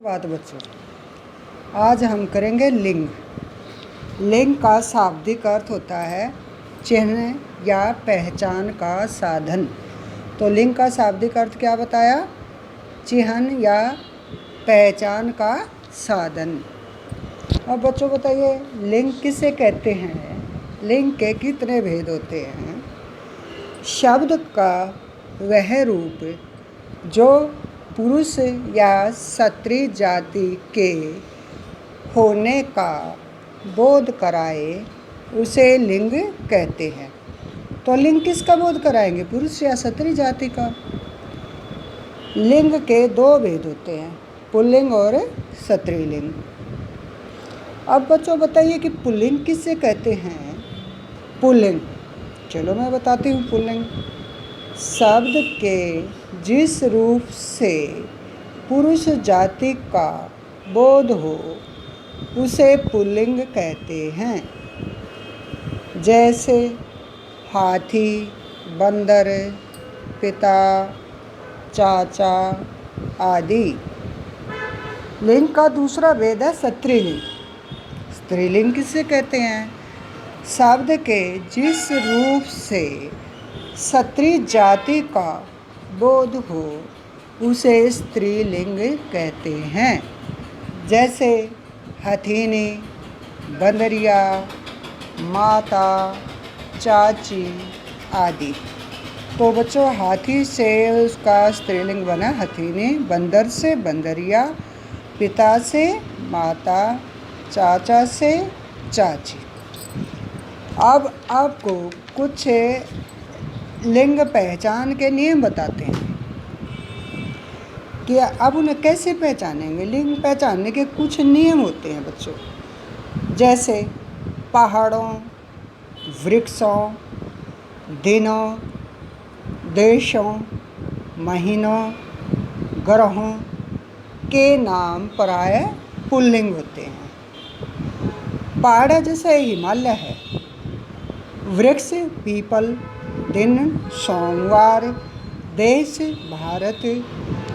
बात बच्चों, आज हम करेंगे लिंग। लिंग का शाब्दिक अर्थ होता है चिन्ह या पहचान का साधन। तो लिंग का शाब्दिक अर्थ क्या बताया? चिन्ह या पहचान का साधन। अब बच्चों बताइए, लिंग किसे कहते हैं? लिंग के कितने भेद होते हैं? शब्द का वह रूप जो पुरुष या स्त्री जाति के होने का बोध कराए उसे लिंग कहते हैं। तो लिंग किसका बोध कराएंगे? पुरुष या स्त्री जाति का। लिंग के दो भेद होते हैं, पुल्लिंग और स्त्रीलिंग। अब बच्चों बताइए कि पुल्लिंग किसे कहते हैं? पुल्लिंग, चलो मैं बताती हूँ। पुल्लिंग शब्द के जिस रूप से पुरुष जाति का बोध हो उसे पुल्लिंग कहते हैं। जैसे हाथी, बंदर, पिता, चाचा आदि। लिंग का दूसरा भेद है स्त्रीलिंग। स्त्रीलिंग किसे कहते हैं? शब्द के जिस रूप से स्त्री जाति का बोध हो उसे स्त्रीलिंग कहते हैं। जैसे हथिनी, बंदरिया, माता, चाची आदि। तो बच्चों, हाथी से उसका स्त्रीलिंग बना हथिनी, बंदर से बंदरिया, पिता से माता, चाचा से चाची। अब आपको कुछ लिंग पहचान के नियम बताते हैं कि अब उन्हें कैसे पहचानेंगे। लिंग पहचानने के कुछ नियम होते हैं बच्चों। जैसे पहाड़ों, वृक्षों, दिनों, देशों, महीनों, ग्रहों के नाम प्राय पुल्लिंग होते हैं। पहाड़ जैसे हिमालय है, वृक्ष पीपल, दिन सोमवार, देश भारत,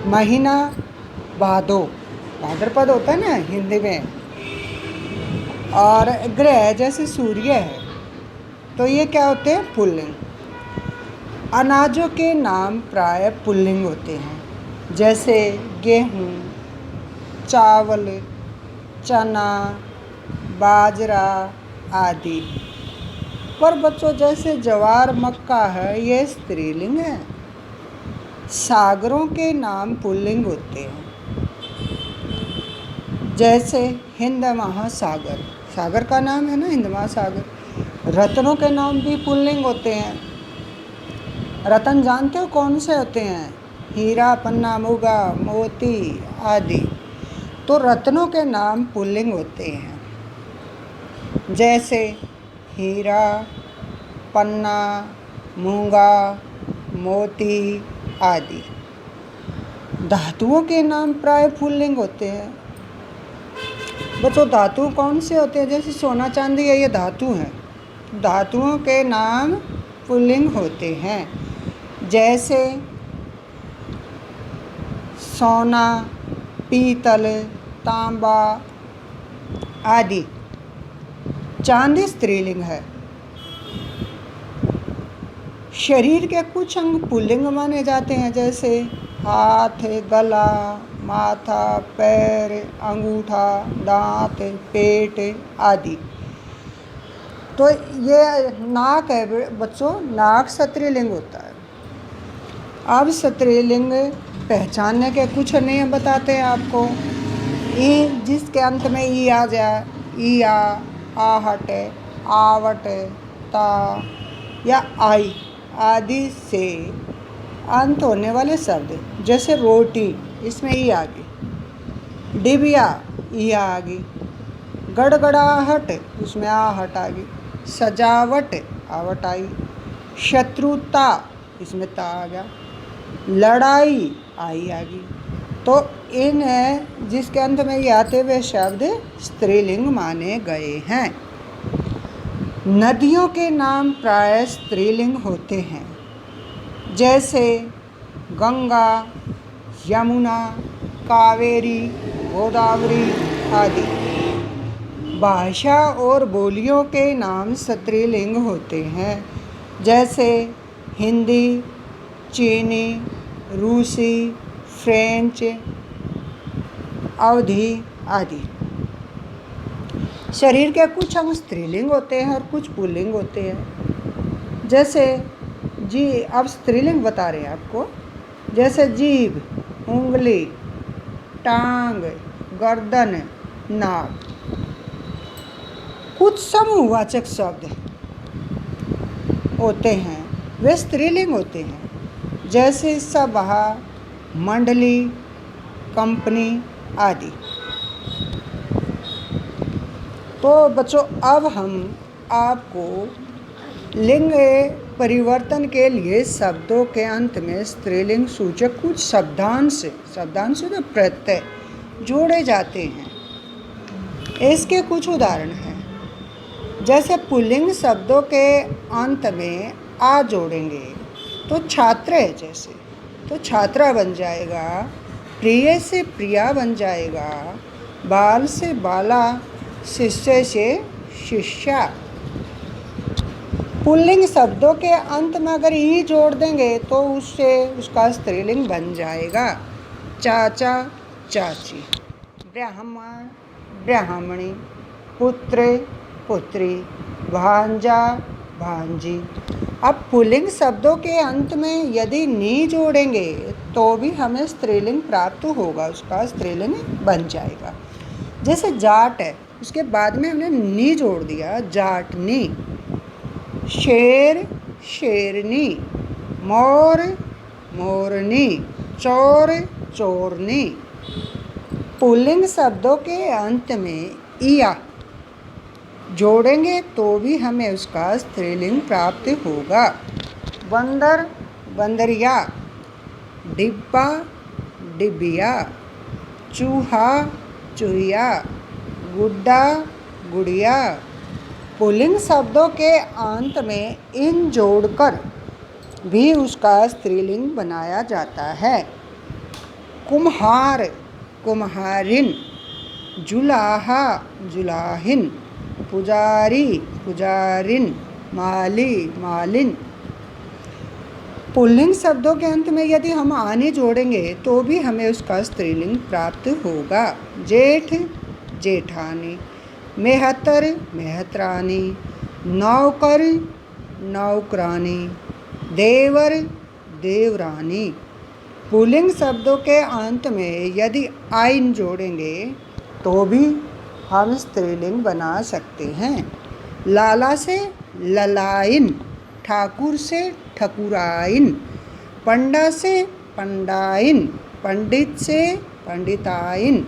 महीना भाद्रपद होता है ना हिंदी में, और ग्रह जैसे सूर्य है। तो ये क्या होते हैं? पुल्लिंग। अनाजों के नाम प्राय पुल्लिंग होते हैं। जैसे गेहूँ, चावल, चना, बाजरा आदि। पर बच्चों, जैसे ज्वार, मक्का है, ये स्त्रीलिंग है। सागरों के नाम पुल्लिंग होते हैं। जैसे हिंद महासागर, सागर का नाम है ना हिंद महासागर। रत्नों के नाम भी पुल्लिंग होते हैं। रत्न जानते हो कौन से होते हैं? हीरा, पन्ना, मूंगा, मोती आदि। तो रत्नों के नाम पुल्लिंग होते हैं। जैसे हीरा, पन्ना, मूंगा, मोती आदि। धातुओं के नाम प्राय पुल्लिंग होते हैं। बच्चों, धातु कौन से होते हैं? जैसे सोना चांदी है, ये धातु हैं। धातुओं के नाम पुल्लिंग होते हैं। जैसे सोना, पीतल, तांबा आदि। चांदी स्त्रीलिंग है। शरीर के कुछ अंग पुल्लिंग माने जाते हैं। जैसे हाथ, गला, माथा, पैर, अंगूठा, दांत, पेट आदि। तो ये नाक है बच्चों, नाक स्त्रीलिंग होता है। अब स्त्रीलिंग पहचानने के कुछ नियम बताते हैं आपको। ई, जिसके अंत में ई आ जाए, ईया, आहट, आवट, ता या आई आदि से अंत होने वाले शब्द। जैसे रोटी, इसमें ई आ गई। डिबिया, ई आ गई। गड़गड़ाहट, उसमें आहट आ गई। सजावट, आवट आई। शत्रुता, इसमें ता आ गया। लड़ाई, आई आ गई। तो इन जिसके अंत में ये आते हुए शब्द स्त्रीलिंग माने गए हैं। नदियों के नाम प्राय स्त्रीलिंग होते हैं। जैसे गंगा, यमुना, कावेरी, गोदावरी आदि। भाषा और बोलियों के नाम स्त्रीलिंग होते हैं, जैसे हिंदी, चीनी, रूसी, फ्रेंच, अवधी आदि। शरीर के कुछ अंग स्त्रीलिंग होते हैं और कुछ पुल्लिंग होते हैं। जैसे अब स्त्रीलिंग बता रहे हैं आपको। जैसे जीभ, उंगली, टांग, गर्दन, नाक। कुछ समूहवाचक शब्द होते हैं, वे स्त्रीलिंग होते हैं, जैसे सभा, मंडली, कंपनी आदि। तो बच्चों, अब हम आपको लिंग परिवर्तन के लिए शब्दों के अंत में स्त्रीलिंग सूचक कुछ शब्दांश तो प्रत्यय जोड़े जाते हैं। इसके कुछ उदाहरण हैं। जैसे पुल्लिंग शब्दों के अंत में आ जोड़ेंगे तो छात्र है, जैसे तो छात्रा बन जाएगा, प्रिय से प्रिया बन जाएगा, बाल से बाला, शिष्य से शिष्या। पुल्लिंग शब्दों के अंत में अगर ई जोड़ देंगे तो उससे उसका स्त्रीलिंग बन जाएगा। चाचा, चाची, ब्राह्मण, ब्राह्मणी, पुत्र, पुत्री, भांजा, भांजी। अब पुल्लिंग शब्दों के अंत में यदि नी जोड़ेंगे तो भी हमें स्त्रीलिंग प्राप्त होगा, उसका स्त्रीलिंग बन जाएगा। जैसे जाट है, उसके बाद में हमने नी जोड़ दिया, जाटनी। शेर, शेरनी, मोर, मोरनी, चोर, चोरनी। पुल्लिंग शब्दों के अंत में इया जोड़ेंगे तो भी हमें उसका स्त्रीलिंग प्राप्त होगा। बंदर, बंदरिया, डिब्बा, डिबिया, चूहा, चूहिया, गुड्डा, गुड़िया। पुल्लिंग शब्दों के अंत में इन जोड़कर भी उसका स्त्रीलिंग बनाया जाता है। कुम्हार, कुम्हारिन, जुलाहा, जुलाहिन, पुजारी, पुजारिन, माली, मालिन। पुल्लिंग शब्दों के अंत में यदि हम आने जोड़ेंगे तो भी हमें उसका स्त्रीलिंग प्राप्त होगा। जेठ, जेठानी, मेहतर, मेहतरानी, नौकर, नौकरानी, देवर, देवरानी। पुल्लिंग शब्दों के अंत में यदि आइन जोड़ेंगे तो भी हम स्त्रीलिंग बना सकते हैं। लाला से ललाइन, ठाकुर से ठकुराइन, पंडा से पंडाइन, पंडित से पंडिताइन।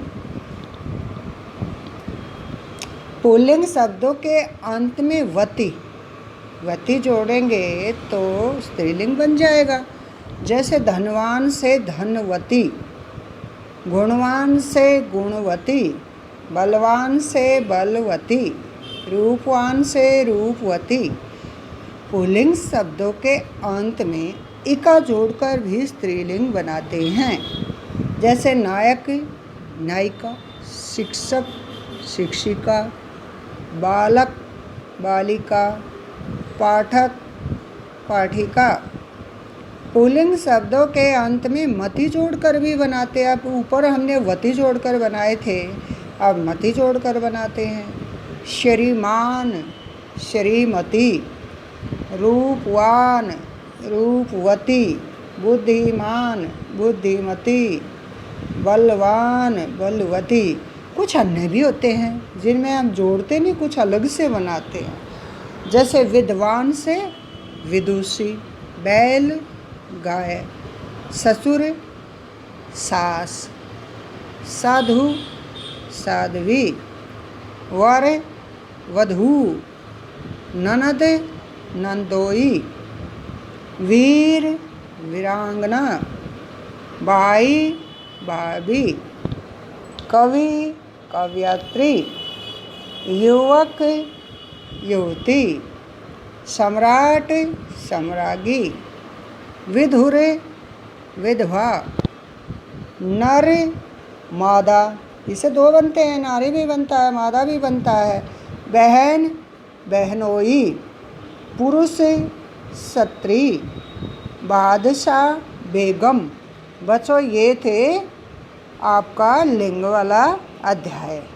पुल्लिंग शब्दों के अंत में वती, वती जोड़ेंगे तो स्त्रीलिंग बन जाएगा। जैसे धनवान से धनवती, गुणवान से गुणवती, बलवान से बलवती, रूपवान से रूपवती। पुल्लिंग शब्दों के अंत में इका जोड़कर भी स्त्रीलिंग बनाते हैं। जैसे नायक, नायिका, शिक्षक, शिक्षिका, बालक, बालिका, पाठक, पाठिका। पुल्लिंग शब्दों के अंत में मति जोड़कर भी बनाते हैं। अब ऊपर हमने वती जोड़कर बनाए थे, अब मति जोड़कर बनाते हैं। श्रीमान, श्रीमती, रूपवान, रूपवती, बुद्धिमान, बुद्धिमती, बलवान, बलवती। कुछ अन्य भी होते हैं जिनमें हम जोड़ते नहीं, कुछ अलग से बनाते हैं। जैसे विद्वान से विदुषी, बैल, गाय, ससुर, सास, साधु, साध्वी, वर, वधू, ननद, नंदोई, वीर, वीरांगना, बाई, भाभी, कवि, कवयित्री, युवक, युवती, सम्राट, सम्राज्ञी, विधुर, विधवा, नर, मादा, इसे दो बनते हैं, नारी भी बनता है, मादा भी बनता है। बहन, बहनोई। पुरुष, स्त्री। बादशाह, बेगम। बच्चों, ये थे आपका लिंग वाला अध्याय।